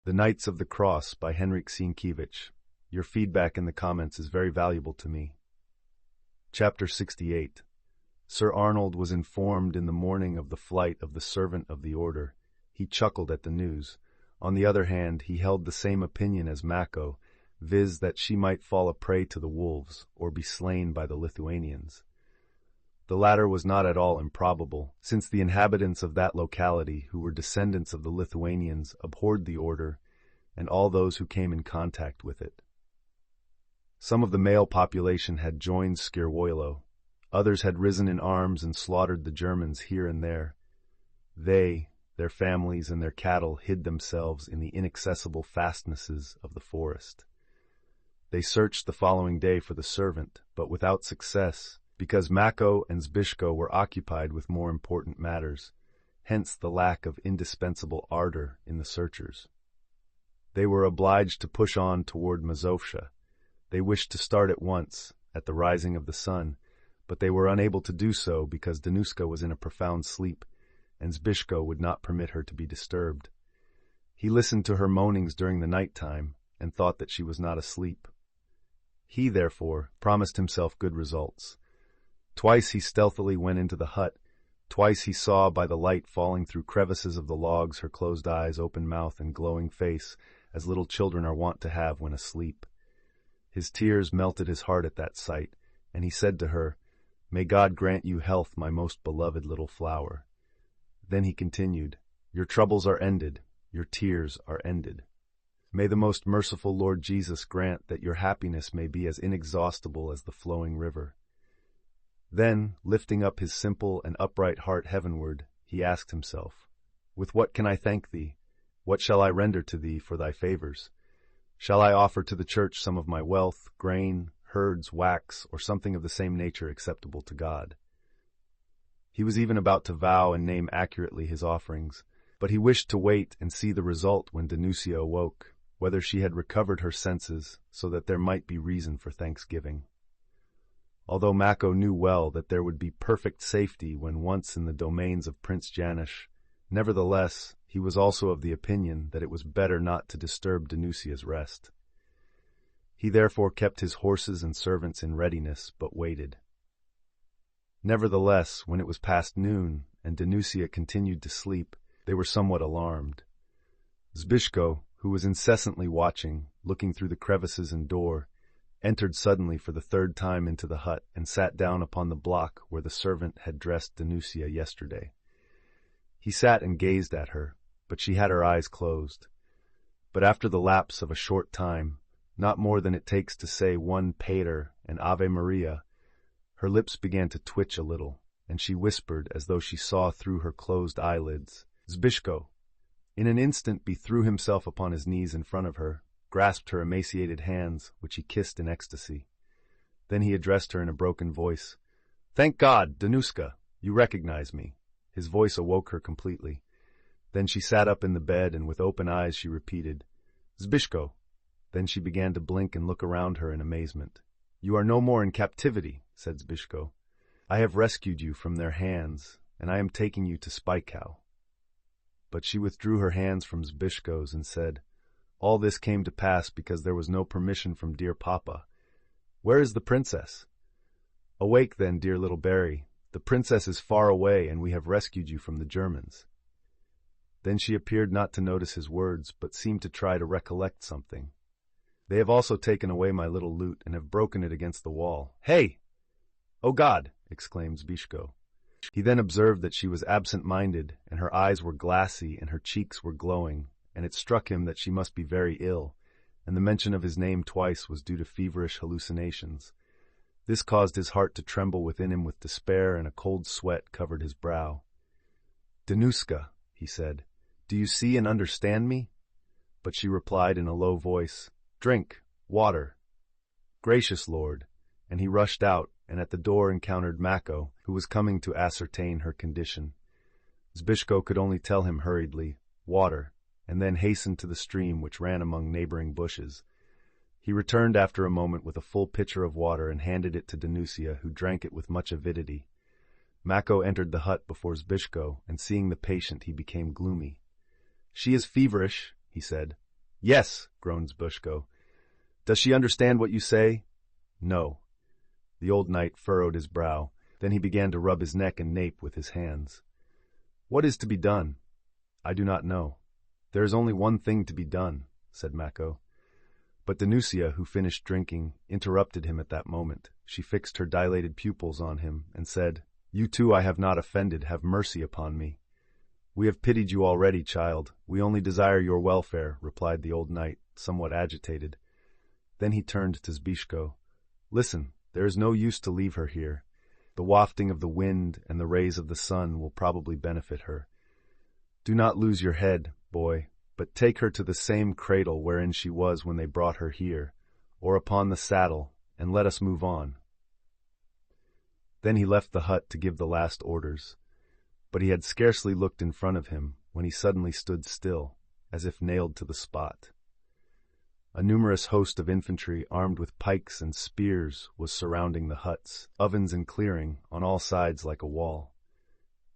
The Knights of the Cross by Henryk Sienkiewicz. Your feedback in the comments is very valuable to me. Chapter 68. Sir Arnold was informed in the morning of the flight of the servant of the order. He chuckled at the news. On the other hand, he held the same opinion as Mako, viz. That she might fall a prey to the wolves, or be slain by the Lithuanians. The latter was not at all improbable, since the inhabitants of that locality, who were descendants of the Lithuanians, abhorred the order, and all those who came in contact with it. Some of the male population had joined Jagiełło. Others had risen in arms and slaughtered the Germans here and there. They, their families, and their cattle hid themselves in the inaccessible fastnesses of the forest. They searched the following day for the servant, but without success, because Mako and Zbyszko were occupied with more important matters, hence the lack of indispensable ardor in the searchers. They were obliged to push on toward Mazovsha. They wished to start at once, at the rising of the sun, but they were unable to do so because Danuska was in a profound sleep, and Zbyszko would not permit her to be disturbed. He listened to her moanings during the night time, and thought that she was not asleep. He, therefore, promised himself good results. Twice he stealthily went into the hut. Twice he saw by the light falling through crevices of the logs her closed eyes, open mouth, and glowing face, as little children are wont to have when asleep. His tears melted his heart at that sight, and he said to her, "May God grant you health, my most beloved little flower." Then he continued, "Your troubles are ended, your tears are ended. May the most merciful Lord Jesus grant that your happiness may be as inexhaustible as the flowing river." Then, lifting up his simple and upright heart heavenward, he asked himself, "With what can I thank thee? What shall I render to thee for thy favors? Shall I offer to the church some of my wealth, grain, herds, wax, or something of the same nature acceptable to God?" He was even about to vow and name accurately his offerings, but he wished to wait and see the result when Danusia awoke, whether she had recovered her senses, so that there might be reason for thanksgiving. Although Mako knew well that there would be perfect safety when once in the domains of Prince Janusz, nevertheless, he was also of the opinion that it was better not to disturb Danusia's rest. He therefore kept his horses and servants in readiness, but waited. Nevertheless, when it was past noon, and Danusia continued to sleep, they were somewhat alarmed. Zbyszko, who was incessantly watching, looking through the crevices and door, entered suddenly for the third time into the hut and sat down upon the block where the servant had dressed Danusia yesterday. He sat and gazed at her, but she had her eyes closed. But after the lapse of a short time, not more than it takes to say one Pater and Ave Maria, her lips began to twitch a little, and she whispered as though she saw through her closed eyelids, "Zbyszko." In an instant he threw himself upon his knees in front of her, grasped her emaciated hands, which he kissed in ecstasy. Then he addressed her in a broken voice. "Thank God, Danuska, you recognize me." His voice awoke her completely. Then she sat up in the bed, and with open eyes she repeated, "Zbyszko." Then she began to blink and look around her in amazement. "You are no more in captivity," said Zbyszko. "I have rescued you from their hands, and I am taking you to Spykow." But she withdrew her hands from Zbyszko's and said, "All this came to pass because there was no permission from dear Papa. Where is the princess?" "Awake then, dear little Barry. The princess is far away, and we have rescued you from the Germans." Then she appeared not to notice his words, but seemed to try to recollect something. "They have also taken away my little lute, and have broken it against the wall. Hey! Oh God!" exclaimed Zbyszko. He then observed that she was absent-minded, and her eyes were glassy, and her cheeks were glowing, and it struck him that she must be very ill, and the mention of his name twice was due to feverish hallucinations. This caused his heart to tremble within him with despair, and a cold sweat covered his brow. "Danuska," he said, "do you see and understand me?" But she replied in a low voice, "Drink, water." "Gracious Lord," and he rushed out, and at the door encountered Mako, who was coming to ascertain her condition. Zbyszko could only tell him hurriedly, "Water," and then hastened to the stream which ran among neighboring bushes. He returned after a moment with a full pitcher of water and handed it to Danusia, who drank it with much avidity. Mako entered the hut before Zbyszko, and seeing the patient he became gloomy. "She is feverish," he said. Yes, groaned Zbyszko. Does she understand what you say? No. The old knight furrowed his brow. Then he began to rub his neck and nape with his hands. What is to be done? I do not know. There is only one thing to be done, said Mako. But Danusia, who finished drinking, interrupted him at that moment. She fixed her dilated pupils on him and said, You too I have not offended, have mercy upon me. We have pitied you already, child. We only desire your welfare, replied the old knight, somewhat agitated. Then he turned to Zbyszko. Listen, there is no use to leave her here. The wafting of the wind and the rays of the sun will probably benefit her. Do not lose your head, boy, but take her to the same cradle wherein she was when they brought her here, or upon the saddle, and let us move on. Then he left the hut to give the last orders, but he had scarcely looked in front of him when he suddenly stood still, as if nailed to the spot. A numerous host of infantry armed with pikes and spears was surrounding the huts, ovens and clearing, on all sides like a wall.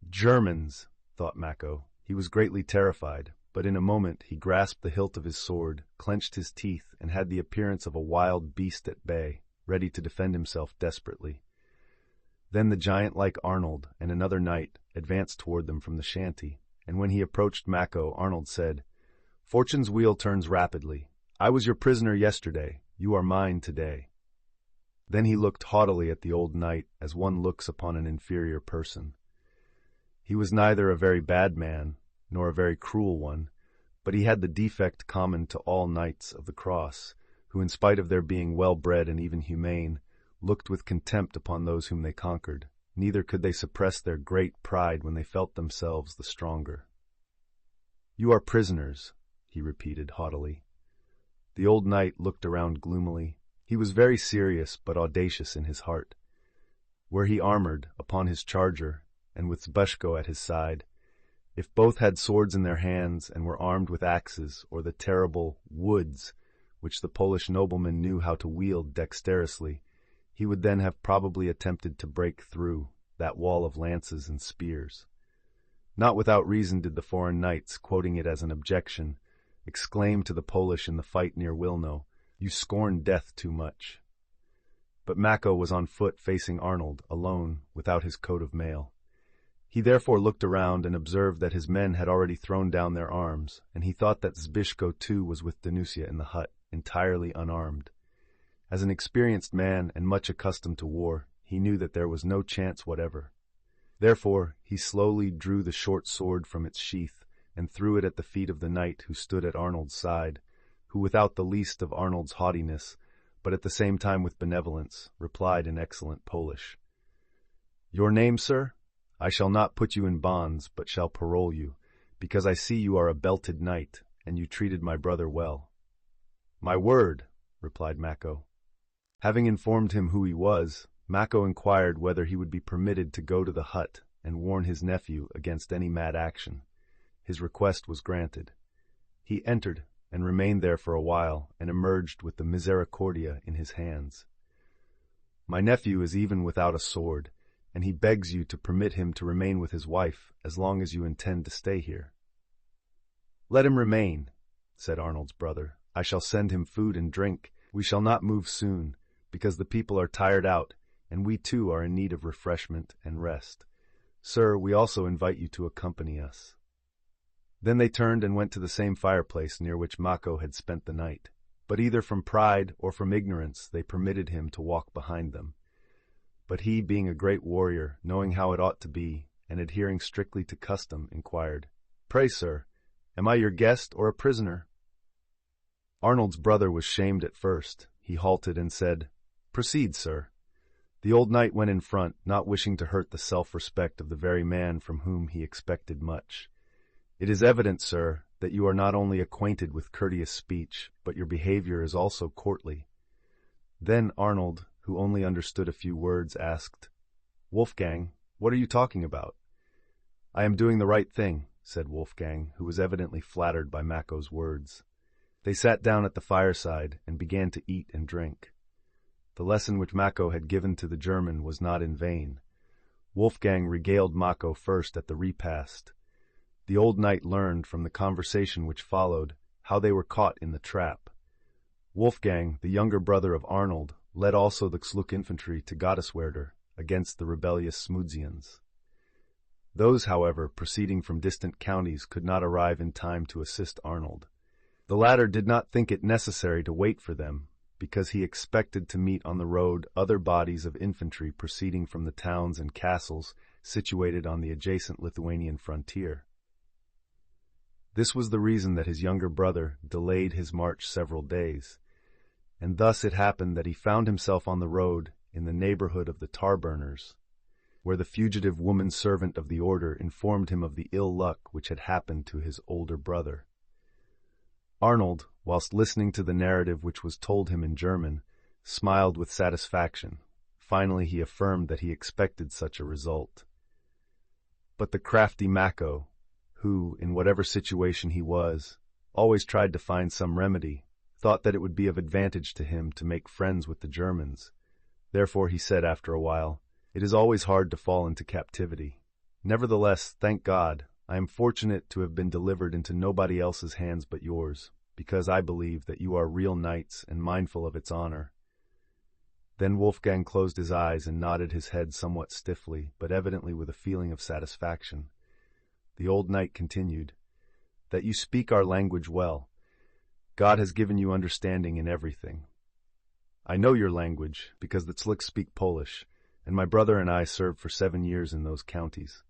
Germans, thought Mako. He was greatly terrified, but in a moment he grasped the hilt of his sword, clenched his teeth, and had the appearance of a wild beast at bay, ready to defend himself desperately. Then the giant-like Arnold and another knight advanced toward them from the shanty, and when he approached Mako, Arnold said, Fortune's wheel turns rapidly. I was your prisoner yesterday. You are mine today. Then he looked haughtily at the old knight as one looks upon an inferior person. He was neither a very bad man, nor a very cruel one, but he had the defect common to all knights of the cross, who, in spite of their being well-bred and even humane, looked with contempt upon those whom they conquered. Neither could they suppress their great pride when they felt themselves the stronger. You are prisoners, he repeated haughtily. The old knight looked around gloomily. He was very serious but audacious in his heart. Were he armored, upon his charger, and with Zbyszko at his side, if both had swords in their hands and were armed with axes or the terrible woods, which the Polish nobleman knew how to wield dexterously, he would then have probably attempted to break through that wall of lances and spears. Not without reason did the foreign knights, quoting it as an objection, exclaim to the Polish in the fight near Wilno, You scorn death too much. But Mako was on foot facing Arnold, alone, without his coat of mail. He therefore looked around and observed that his men had already thrown down their arms, and he thought that Zbyszko too was with Danusia in the hut, entirely unarmed. As an experienced man and much accustomed to war, he knew that there was no chance whatever. Therefore, he slowly drew the short sword from its sheath and threw it at the feet of the knight who stood at Arnold's side, who, without the least of Arnold's haughtiness, but at the same time with benevolence, replied in excellent Polish. Your name, sir? I shall not put you in bonds, but shall parole you, because I see you are a belted knight, and you treated my brother well. My word, replied Mako. Having informed him who he was, Mako inquired whether he would be permitted to go to the hut and warn his nephew against any mad action. His request was granted. He entered and remained there for a while and emerged with the misericordia in his hands. My nephew is even without a sword, and he begs you to permit him to remain with his wife as long as you intend to stay here. Let him remain, said Arnold's brother. I shall send him food and drink. We shall not move soon, because the people are tired out, and we too are in need of refreshment and rest. Sir, we also invite you to accompany us. Then they turned and went to the same fireplace near which Mako had spent the night, but either from pride or from ignorance they permitted him to walk behind them. But he, being a great warrior, knowing how it ought to be, and adhering strictly to custom, inquired, Pray, sir, am I your guest or a prisoner? Arnold's brother was shamed at first. He halted and said, Proceed, sir. The old knight went in front, not wishing to hurt the self-respect of the very man from whom he expected much. It is evident, sir, that you are not only acquainted with courteous speech, but your behavior is also courtly. Then Arnold, who only understood a few words, asked, Wolfgang, what are you talking about? I am doing the right thing, said Wolfgang, who was evidently flattered by Mako's words. They sat down at the fireside and began to eat and drink. The lesson which Mako had given to the German was not in vain. Wolfgang regaled Mako first at the repast. The old knight learned from the conversation which followed how they were caught in the trap. Wolfgang, the younger brother of Arnold, led also the Zluk infantry to Gotteswerder against the rebellious Smudzians. Those, however, proceeding from distant counties could not arrive in time to assist Arnold. The latter did not think it necessary to wait for them, because he expected to meet on the road other bodies of infantry proceeding from the towns and castles situated on the adjacent Lithuanian frontier. This was the reason that his younger brother delayed his march several days, and thus it happened that he found himself on the road in the neighborhood of the tar-burners, where the fugitive woman-servant of the order informed him of the ill luck which had happened to his older brother. Arnold, whilst listening to the narrative which was told him in German, smiled with satisfaction. Finally he affirmed that he expected such a result. But the crafty Mako, who, in whatever situation he was, always tried to find some remedy, thought that it would be of advantage to him to make friends with the Germans. Therefore he said after a while, "It is always hard to fall into captivity. Nevertheless, thank God, I am fortunate to have been delivered into nobody else's hands but yours, because I believe that you are real knights and mindful of its honor." Then Wolfgang closed his eyes and nodded his head somewhat stiffly, but evidently with a feeling of satisfaction. The old knight continued, "That you speak our language well. God has given you understanding in everything. I know your language, because the Zliks speak Polish, and my brother and I served for 7 years in those counties.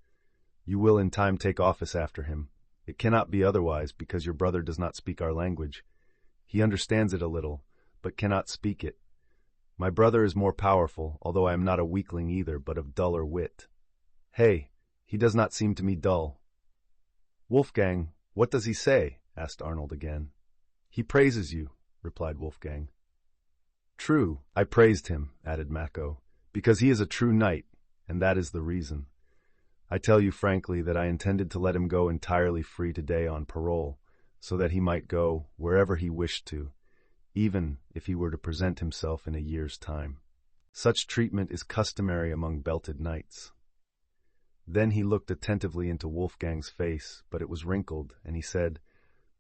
You will in time take office after him. It cannot be otherwise, because your brother does not speak our language. He understands it a little, but cannot speak it. My brother is more powerful, although I am not a weakling either, but of duller wit. Hey, he does not seem to me dull." "Wolfgang, what does he say?" asked Arnold again. "He praises you," replied Wolfgang. "True, I praised him," added Mako, "because he is a true knight, and that is the reason. I tell you frankly that I intended to let him go entirely free today on parole, so that he might go wherever he wished to, even if he were to present himself in a year's time. Such treatment is customary among belted knights." Then he looked attentively into Wolfgang's face, but it was wrinkled, and he said,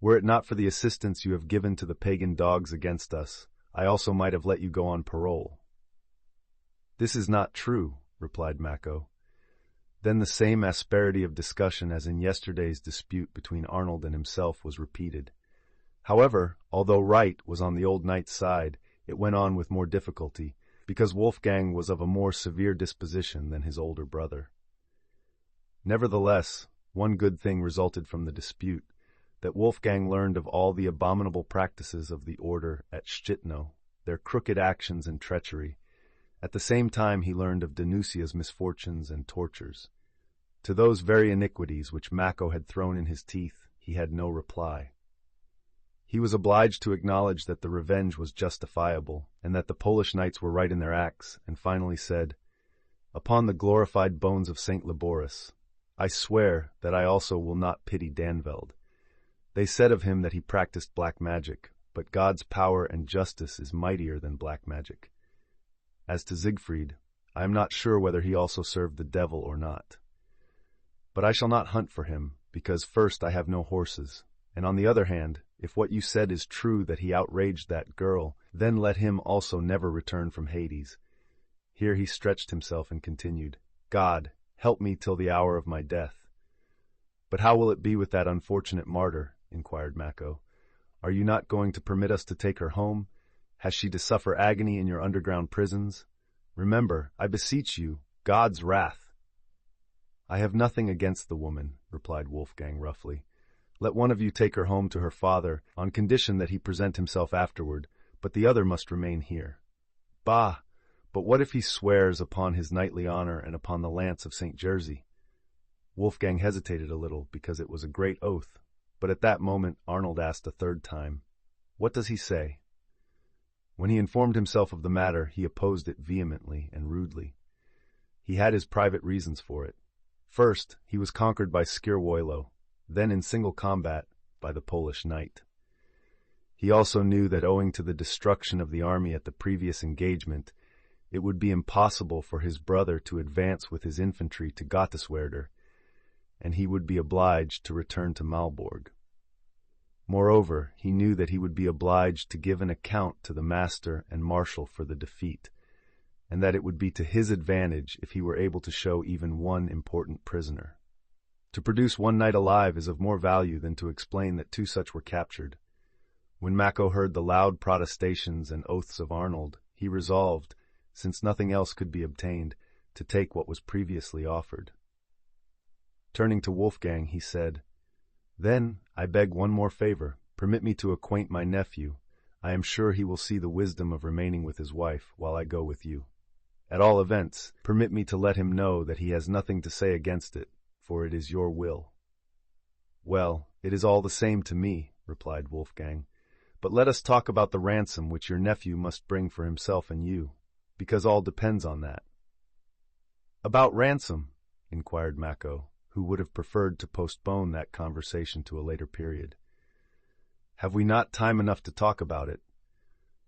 "Were it not for the assistance you have given to the pagan dogs against us, I also might have let you go on parole." "This is not true," replied Mako. Then the same asperity of discussion as in yesterday's dispute between Arnold and himself was repeated. However, although right was on the old knight's side, it went on with more difficulty, because Wolfgang was of a more severe disposition than his older brother. Nevertheless, one good thing resulted from the dispute, that Wolfgang learned of all the abominable practices of the order at Szczytno, their crooked actions and treachery. At the same time he learned of Danusia's misfortunes and tortures. To those very iniquities which Mako had thrown in his teeth, he had no reply. He was obliged to acknowledge that the revenge was justifiable, and that the Polish knights were right in their acts, and finally said, "Upon the glorified bones of St. Liboris, I swear that I also will not pity Danveld. They said of him that he practiced black magic, but God's power and justice is mightier than black magic. As to Siegfried, I am not sure whether he also served the devil or not. But I shall not hunt for him, because first I have no horses, and on the other hand, if what you said is true that he outraged that girl, then let him also never return from Hades." Here he stretched himself and continued, "God, help me till the hour of my death." "But how will it be with that unfortunate martyr?" inquired Mako. "Are you not going to permit us to take her home? Has she to suffer agony in your underground prisons? Remember, I beseech you, God's wrath." "I have nothing against the woman," replied Wolfgang roughly. "Let one of you take her home to her father, on condition that he present himself afterward, but the other must remain here." "Bah! But what if he swears upon his knightly honor and upon the lance of St. Jerzy?" Wolfgang hesitated a little, because it was a great oath, but at that moment Arnold asked a third time, "What does he say?" When he informed himself of the matter, he opposed it vehemently and rudely. He had his private reasons for it. First, he was conquered by Skierwojlo, then in single combat by the Polish knight. He also knew that owing to the destruction of the army at the previous engagement, it would be impossible for his brother to advance with his infantry to Gotteswerder, and he would be obliged to return to Malborg. Moreover, he knew that he would be obliged to give an account to the master and marshal for the defeat, and that it would be to his advantage if he were able to show even one important prisoner. To produce one knight alive is of more value than to explain that two such were captured. When Mako heard the loud protestations and oaths of Arnold, he resolved, since nothing else could be obtained, to take what was previously offered. Turning to Wolfgang, he said, "Then, I beg one more favor. Permit me to acquaint my nephew. I am sure he will see the wisdom of remaining with his wife while I go with you. At all events, permit me to let him know that he has nothing to say against it, for it is your will." "Well, it is all the same to me," replied Wolfgang. "But let us talk about the ransom which your nephew must bring for himself and you, because all depends on that." "About ransom?" inquired Mako, who would have preferred to postpone that conversation to a later period. "Have we not time enough to talk about it?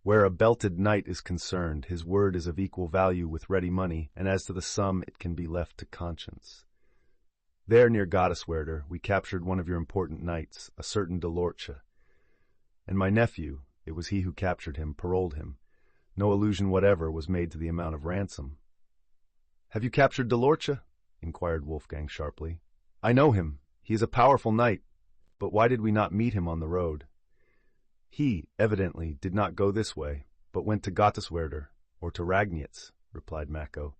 Where a belted knight is concerned, his word is of equal value with ready money, and as to the sum, it can be left to conscience. There near Gotteswerder, we captured one of your important knights, a certain Delorcha. And my nephew, it was he who captured him, paroled him. No allusion whatever was made to the amount of ransom." "Have you captured Delorcha?" inquired Wolfgang sharply. "I know him. He is a powerful knight. But why did we not meet him on the road?" "He, evidently, did not go this way, but went to Gotteswerder, or to Ragnitz," replied Mako.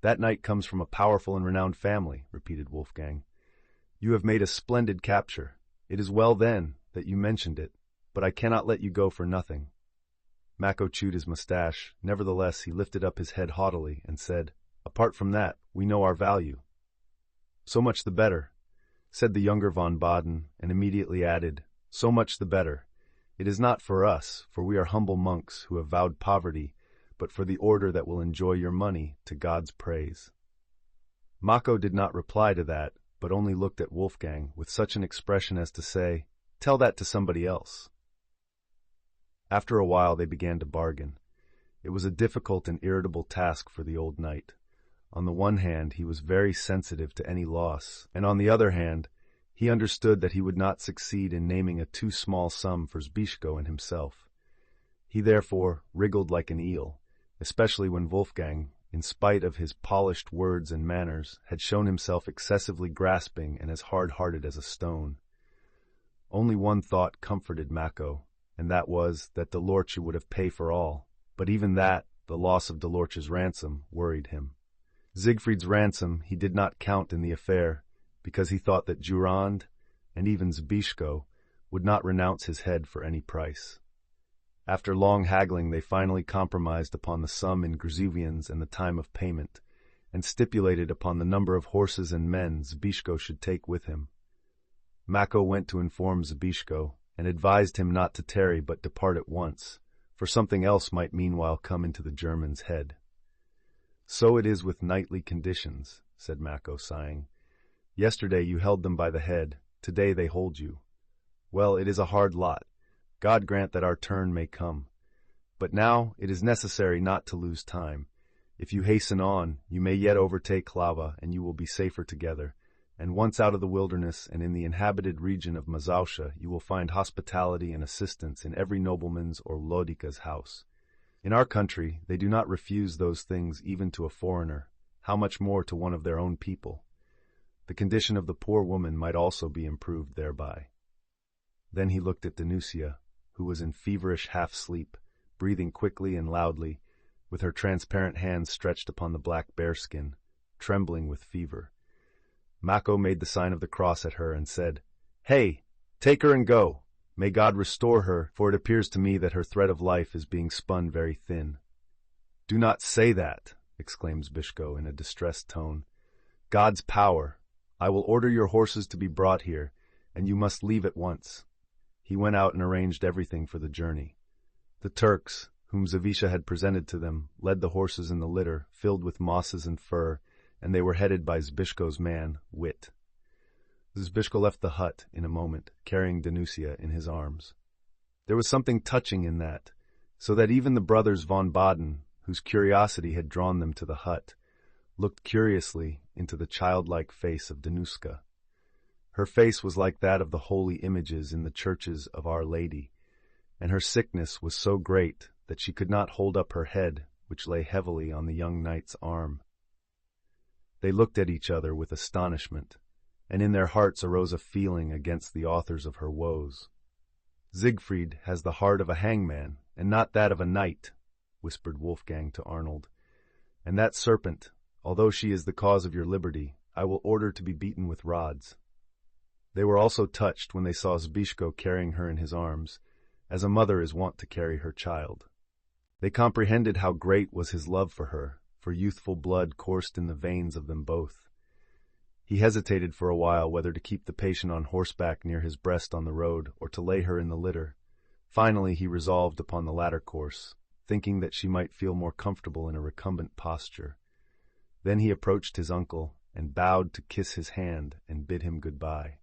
"That knight comes from a powerful and renowned family," repeated Wolfgang. "You have made a splendid capture. It is well, then, that you mentioned it, but I cannot let you go for nothing." Mako chewed his mustache. Nevertheless, he lifted up his head haughtily and said, "Apart from that, we know our value." "So much the better," said the younger von Baden, and immediately added, "So much the better. It is not for us, for we are humble monks who have vowed poverty, but for the order that will enjoy your money to God's praise." Mako did not reply to that, but only looked at Wolfgang with such an expression as to say, "Tell that to somebody else." After a while they began to bargain. It was a difficult and irritable task for the old knight. On the one hand, he was very sensitive to any loss, and on the other hand, he understood that he would not succeed in naming a too small sum for Zbyszko and himself. He therefore wriggled like an eel, especially when Wolfgang, in spite of his polished words and manners, had shown himself excessively grasping and as hard-hearted as a stone. Only one thought comforted Mako, and that was that Delorcha would have pay for all, but even that, the loss of Delorcha's ransom, worried him. Siegfried's ransom he did not count in the affair, because he thought that Durand, and even Zbyszko, would not renounce his head for any price. After long haggling they finally compromised upon the sum in grzywiens and the time of payment, and stipulated upon the number of horses and men Zbyszko should take with him. Mako went to inform Zbyszko, and advised him not to tarry but depart at once, for something else might meanwhile come into the German's head. "So it is with knightly conditions," said Mako, sighing. "Yesterday you held them by the head, today they hold you. Well, it is a hard lot. God grant that our turn may come. But now it is necessary not to lose time. If you hasten on, you may yet overtake Hlava, and you will be safer together. And once out of the wilderness and in the inhabited region of Mazowsza, you will find hospitality and assistance in every nobleman's or lodika's house. In our country, they do not refuse those things even to a foreigner, how much more to one of their own people. The condition of the poor woman might also be improved thereby." Then he looked at Danusia, who was in feverish half-sleep, breathing quickly and loudly, with her transparent hands stretched upon the black bearskin, trembling with fever. Mako made the sign of the cross at her and said, "Hey, take her and go. May God restore her, for it appears to me that her thread of life is being spun very thin." "Do not say that," exclaimed Zbyszko in a distressed tone. "God's power. I will order your horses to be brought here, and you must leave at once." He went out and arranged everything for the journey. The Turks, whom Zawisza had presented to them, led the horses in the litter, filled with mosses and fur, and they were headed by Zbyszko's man, Wit. Zbyszko left the hut in a moment, carrying Danusia in his arms. There was something touching in that, so that even the brothers von Baden, whose curiosity had drawn them to the hut, looked curiously into the childlike face of Danuska. Her face was like that of the holy images in the churches of Our Lady, and her sickness was so great that she could not hold up her head, which lay heavily on the young knight's arm. They looked at each other with astonishment, and in their hearts arose a feeling against the authors of her woes. "Siegfried has the heart of a hangman, and not that of a knight," whispered Wolfgang to Arnold. "And that serpent, although she is the cause of your liberty, I will order to be beaten with rods." They were also touched when they saw Zbyszko carrying her in his arms, as a mother is wont to carry her child. They comprehended how great was his love for her, for youthful blood coursed in the veins of them both. He hesitated for a while whether to keep the patient on horseback near his breast on the road or to lay her in the litter. Finally he resolved upon the latter course, thinking that she might feel more comfortable in a recumbent posture. Then he approached his uncle and bowed to kiss his hand and bid him goodbye.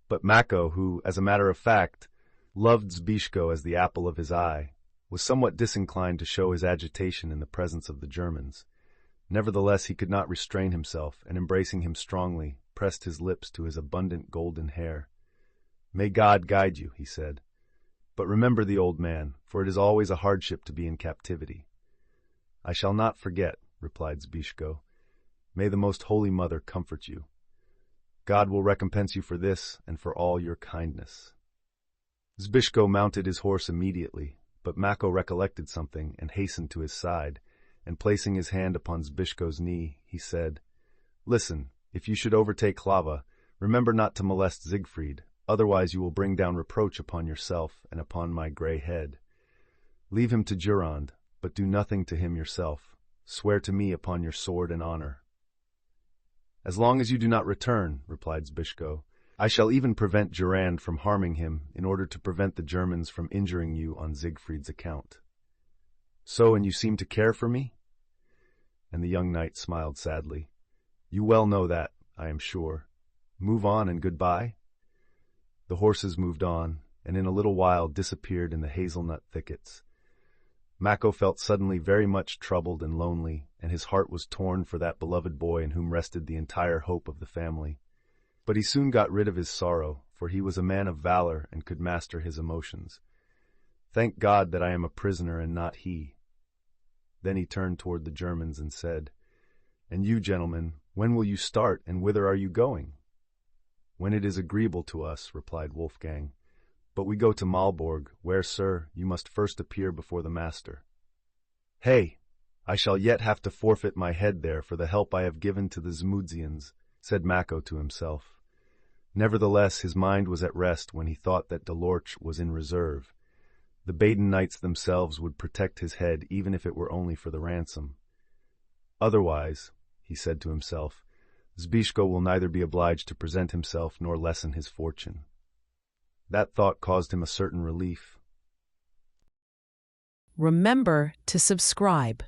But Mako, who, as a matter of fact, loved Zbyszko as the apple of his eye, was somewhat disinclined to show his agitation in the presence of the Germans. Nevertheless, he could not restrain himself, and embracing him strongly, pressed his lips to his abundant golden hair. "May God guide you," he said. "But remember the old man, for it is always a hardship to be in captivity." "I shall not forget," replied Zbyszko. "May the Most Holy Mother comfort you. God will recompense you for this and for all your kindness." Zbyszko mounted his horse immediately, but Mako recollected something and hastened to his side, and placing his hand upon Zbyszko's knee, he said, "Listen, if you should overtake Hlava, remember not to molest Siegfried, otherwise you will bring down reproach upon yourself and upon my grey head. Leave him to Durand, but do nothing to him yourself. Swear to me upon your sword and honor." "As long as you do not return," replied Zbyszko, "I shall even prevent Durand from harming him in order to prevent the Germans from injuring you on Siegfried's account." "So, and you seem to care for me?" And the young knight smiled sadly. "You well know that, I am sure. Move on and goodbye." The horses moved on, and in a little while disappeared in the hazelnut thickets. Mako felt suddenly very much troubled and lonely, and his heart was torn for that beloved boy in whom rested the entire hope of the family. But he soon got rid of his sorrow, for he was a man of valor and could master his emotions. "Thank God that I am a prisoner and not he." Then he turned toward the Germans and said, "And you, gentlemen, when will you start, and whither are you going?" "When it is agreeable to us," replied Wolfgang. "But we go to Malborg, where, sir, you must first appear before the master." "Hey! I shall yet have to forfeit my head there for the help I have given to the Zmudzians," said Mako to himself. Nevertheless, his mind was at rest when he thought that Delorch was in reserve. The Baden knights themselves would protect his head even if it were only for the ransom. "Otherwise," he said to himself, "Zbyszko will neither be obliged to present himself nor lessen his fortune." That thought caused him a certain relief. Remember to subscribe.